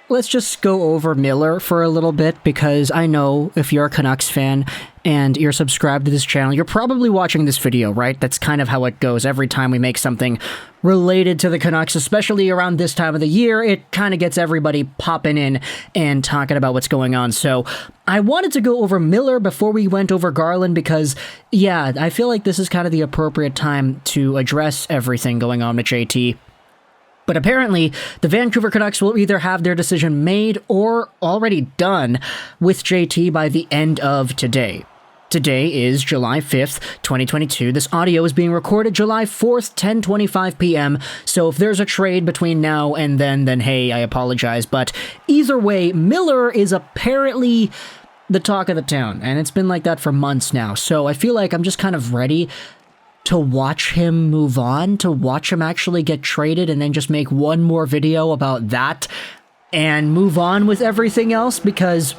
Let's just go over Miller for a little bit, because I know if you're a Canucks fan and you're subscribed to this channel, you're probably watching this video, right? That's kind of how it goes. Every time we make something related to the Canucks, especially around this time of the year, it kind of gets everybody popping in and talking about what's going on. So I wanted to go over Miller before we went over Garland because, yeah, I feel like this is kind of the appropriate time to address everything going on with JT. But apparently, the Vancouver Canucks will either have their decision made or already done with JT by the end of today. Today is July 5th, 2022. This audio is being recorded July 4th, 10:25 p.m. So if there's a trade between now and then hey, I apologize. But either way, Miller is apparently the talk of the town, and it's been like that for months now. So I feel like I'm just kind of ready to watch him move on, to watch him actually get traded, and then just make one more video about that and move on with everything else, because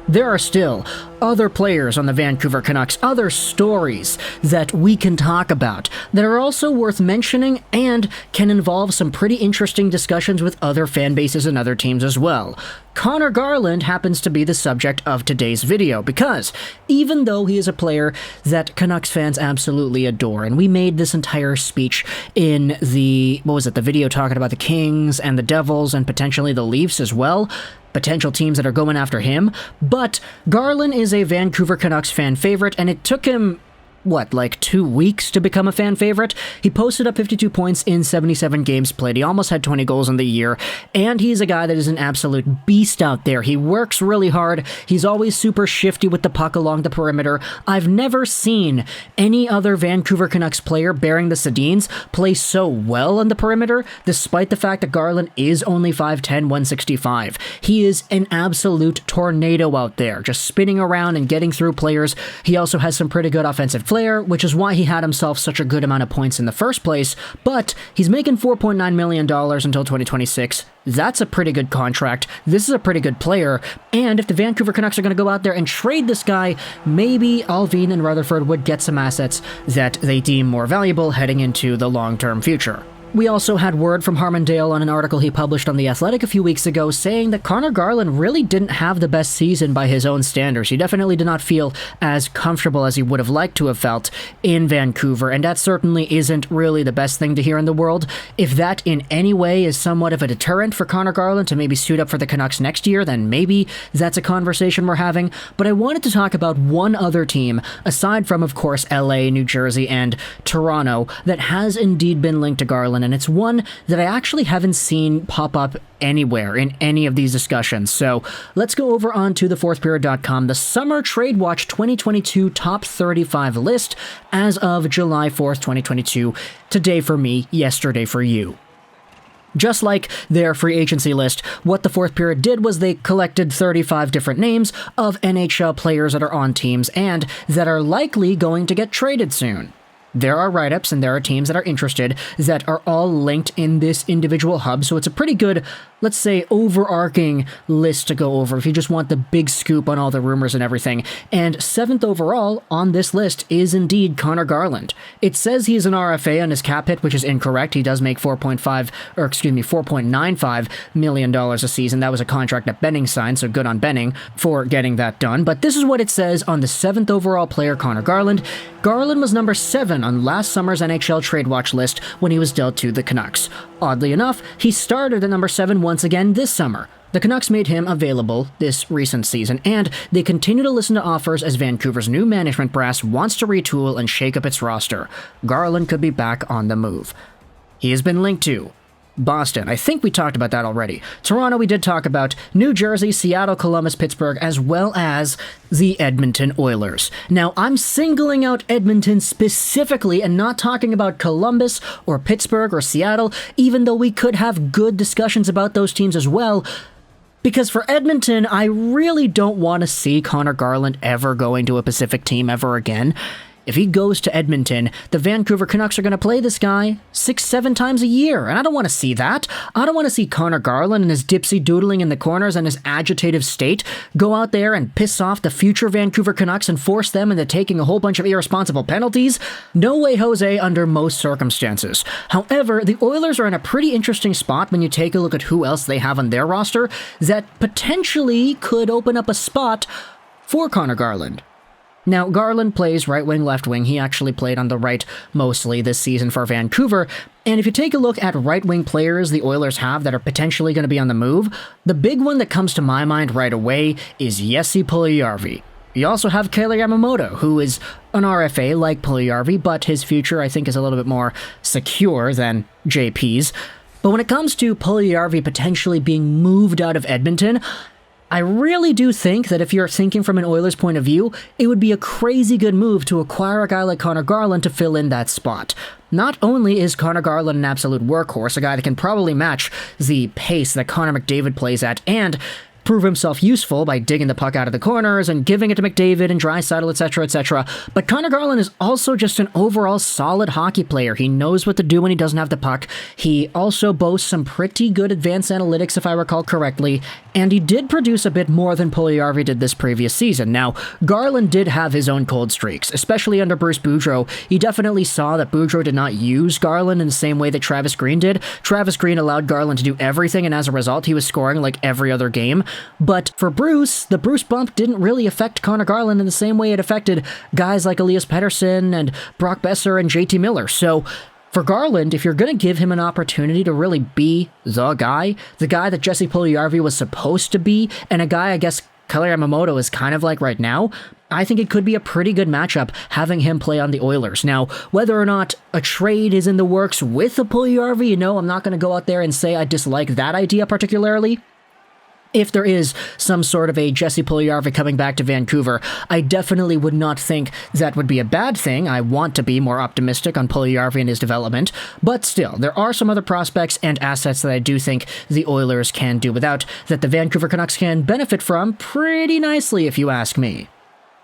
there are still other players on the Vancouver Canucks, other stories that we can talk about that are also worth mentioning and can involve some pretty interesting discussions with other fan bases and other teams as well. Conor Garland happens to be the subject of today's video because even though he is a player that Canucks fans absolutely adore, and we made this entire speech in the video talking about the Kings and the Devils and potentially the Leafs as well, potential teams that are going after him, but Garland is a Vancouver Canucks fan favorite, and it took him, 2 weeks to become a fan favorite? He posted up 52 points in 77 games played. He almost had 20 goals in the year, and he's a guy that is an absolute beast out there. He works really hard. He's always super shifty with the puck along the perimeter. I've never seen any other Vancouver Canucks player bearing the Sedins play so well on the perimeter, despite the fact that Garland is only 5'10", 165. He is an absolute tornado out there, just spinning around and getting through players. He also has some pretty good offensive flair, which is why he had himself such a good amount of points in the first place, but he's making $4.9 million until 2026. That's a pretty good contract. This is a pretty good player, and if the Vancouver Canucks are going to go out there and trade this guy, maybe Alvin and Rutherford would get some assets that they deem more valuable heading into the long-term future. We also had word from Harmondale on an article he published on The Athletic a few weeks ago saying that Conor Garland really didn't have the best season by his own standards. He definitely did not feel as comfortable as he would have liked to have felt in Vancouver, and that certainly isn't really the best thing to hear in the world. If that in any way is somewhat of a deterrent for Conor Garland to maybe suit up for the Canucks next year, then maybe that's a conversation we're having. But I wanted to talk about one other team, aside from, of course, LA, New Jersey, and Toronto, that has indeed been linked to Garland, and it's one that I actually haven't seen pop up anywhere in any of these discussions. So let's go over onto thefourthperiod.com, the Summer Trade Watch 2022 Top 35 list as of July 4th, 2022. Today for me, yesterday for you. Just like their free agency list, what the Fourth Period did was they collected 35 different names of NHL players that are on teams and that are likely going to get traded soon. There are write-ups and there are teams that are interested that are all linked in this individual hub, so it's a pretty good, let's say, overarching list to go over if you just want the big scoop on all the rumors and everything. And 7th overall on this list is indeed Conor Garland. It says he's an RFA on his cap hit, which is incorrect. He does make $4.95 million a season. That was a contract that Benning signed, so good on Benning for getting that done. But this is what it says on the 7th overall player, Conor Garland. Garland was number 7 on last summer's NHL Trade Watch list when he was dealt to the Canucks. Oddly enough, he started at number 7 once again this summer. The Canucks made him available this recent season, and they continue to listen to offers as Vancouver's new management brass wants to retool and shake up its roster. Garland could be back on the move. He has been linked to Boston. I think we talked about that already. Toronto we did talk about. New Jersey, Seattle, Columbus, Pittsburgh, as well as the Edmonton Oilers. Now, I'm singling out Edmonton specifically and not talking about Columbus or Pittsburgh or Seattle, even though we could have good discussions about those teams as well. Because for Edmonton, I really don't want to see Conor Garland ever going to a Pacific team ever again. if he goes to Edmonton, the Vancouver Canucks are going to play this guy 6-7 times a year, and I don't want to see that. I don't want to see Conor Garland and his dipsy doodling in the corners and his agitative state go out there and piss off the future Vancouver Canucks and force them into taking a whole bunch of irresponsible penalties. No way, Jose, under most circumstances. However, the Oilers are in a pretty interesting spot when you take a look at who else they have on their roster that potentially could open up a spot for Conor Garland. Now, Garland plays right wing, left wing. He actually played on the right mostly this season for Vancouver. And if you take a look at right wing players the Oilers have that are potentially going to be on the move, the big one that comes to my mind right away is Jesse Puljujarvi. You also have Kailer Yamamoto, who is an RFA like Puljujarvi, but his future I think is a little bit more secure than JP's. But when it comes to Puljujarvi potentially being moved out of Edmonton, I really do think that if you're thinking from an Oilers point of view, it would be a crazy good move to acquire a guy like Conor Garland to fill in that spot. Not only is Conor Garland an absolute workhorse, a guy that can probably match the pace that Connor McDavid plays at, and prove himself useful by digging the puck out of the corners and giving it to McDavid and Draisaitl, etc., etc. But Conor Garland is also just an overall solid hockey player. He knows what to do when he doesn't have the puck. He also boasts some pretty good advanced analytics, if I recall correctly, and he did produce a bit more than Puljujarvi did this previous season. Now, Garland did have his own cold streaks, especially under Bruce Boudreau. He definitely saw that Boudreau did not use Garland in the same way that Travis Green did. Travis Green allowed Garland to do everything, and as a result, he was scoring like every other game. But for Bruce, the Bruce bump didn't really affect Conor Garland in the same way it affected guys like Elias Pettersson and Brock Besser and JT Miller. So for Garland, if you're going to give him an opportunity to really be the guy that Jesse Puljujarvi was supposed to be, and a guy I guess Kailer Yamamoto is kind of like right now, I think it could be a pretty good matchup having him play on the Oilers. Now, whether or not a trade is in the works with the Puljujarvi, I'm not going to go out there and say I dislike that idea particularly. If there is some sort of a Jesse Puljujarvi coming back to Vancouver, I definitely would not think that would be a bad thing. I want to be more optimistic on Puljujarvi and his development, but still, there are some other prospects and assets that I do think the Oilers can do without, that the Vancouver Canucks can benefit from pretty nicely, if you ask me.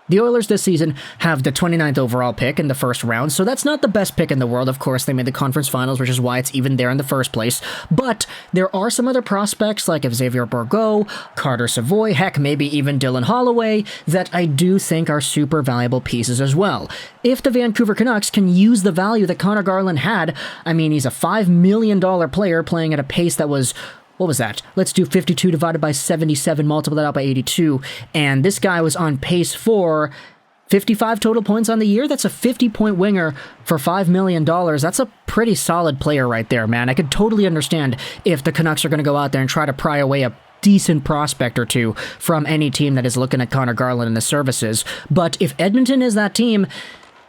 The Oilers this season have the 29th overall pick in the first round, so that's not the best pick in the world. Of course, they made the conference finals, which is why it's even there in the first place. But there are some other prospects like Xavier Bourgault, Carter Savoy, heck, maybe even Dylan Holloway, that I do think are super valuable pieces as well. If the Vancouver Canucks can use the value that Conor Garland had, I mean, he's a $5 million player playing at a pace that was... What was that? Let's do 52 divided by 77, multiply that out by 82. And this guy was on pace for 55 total points on the year. That's a 50-point winger for $5 million. That's a pretty solid player right there, man. I could totally understand if the Canucks are going to go out there and try to pry away a decent prospect or two from any team that is looking at Conor Garland and the services. But if Edmonton is that team,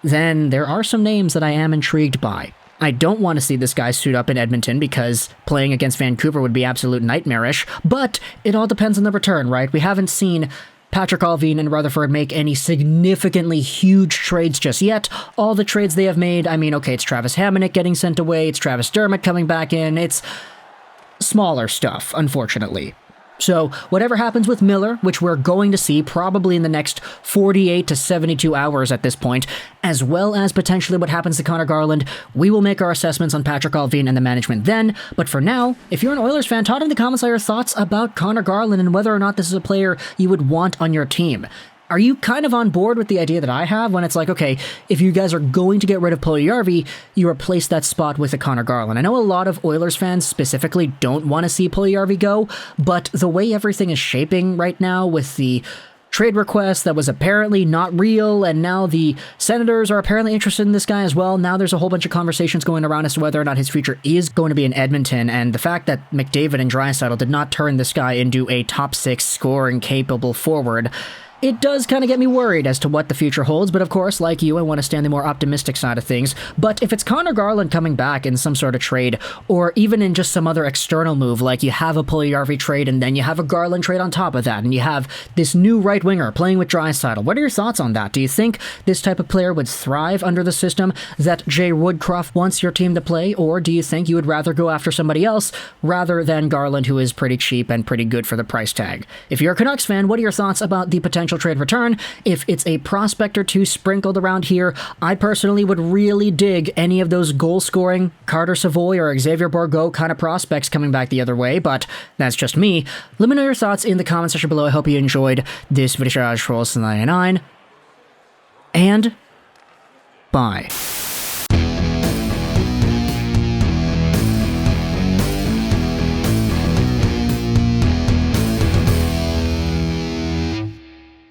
then there are some names that I am intrigued by. I don't want to see this guy suit up in Edmonton because playing against Vancouver would be absolute nightmarish, but it all depends on the return, right? We haven't seen Patrick Allvin and Rutherford make any significantly huge trades just yet. All the trades they have made, I mean, okay, it's Travis Hamonic getting sent away, it's Travis Dermott coming back in, it's smaller stuff, unfortunately. So whatever happens with Miller, which we're going to see probably in the next 48 to 72 hours at this point, as well as potentially what happens to Conor Garland, we will make our assessments on Patrick Allvin and the management then. But for now, if you're an Oilers fan, talk in the comments your thoughts about Conor Garland and whether or not this is a player you would want on your team. Are you kind of on board with the idea that I have when it's like, okay, if you guys are going to get rid of Puljujarvi, you replace that spot with a Conor Garland? I know a lot of Oilers fans specifically don't want to see Puljujarvi go, but the way everything is shaping right now with the trade request that was apparently not real, and now the Senators are apparently interested in this guy as well. Now there's a whole bunch of conversations going around as to whether or not his future is going to be in Edmonton, and the fact that McDavid and Draisaitl did not turn this guy into a top 6 scoring capable forward, it does kind of get me worried as to what the future holds, but of course, like you, I want to stay on the more optimistic side of things. But if it's Conor Garland coming back in some sort of trade, or even in just some other external move, like you have a Puljujarvi trade, and then you have a Garland trade on top of that, and you have this new right winger playing with Draisaitl, what are your thoughts on that? Do you think this type of player would thrive under the system that Jay Woodcroft wants your team to play, or do you think you would rather go after somebody else rather than Garland, who is pretty cheap and pretty good for the price tag? If you're a Canucks fan, what are your thoughts about the potential potential trade return. If it's a prospect or two sprinkled around here, I personally would really dig any of those goal-scoring Carter Savoy or Xavier Bourgault kind of prospects coming back the other way, but that's just me. Let me know your thoughts in the comment section below. I hope you enjoyed this video. Trolls 99, and bye.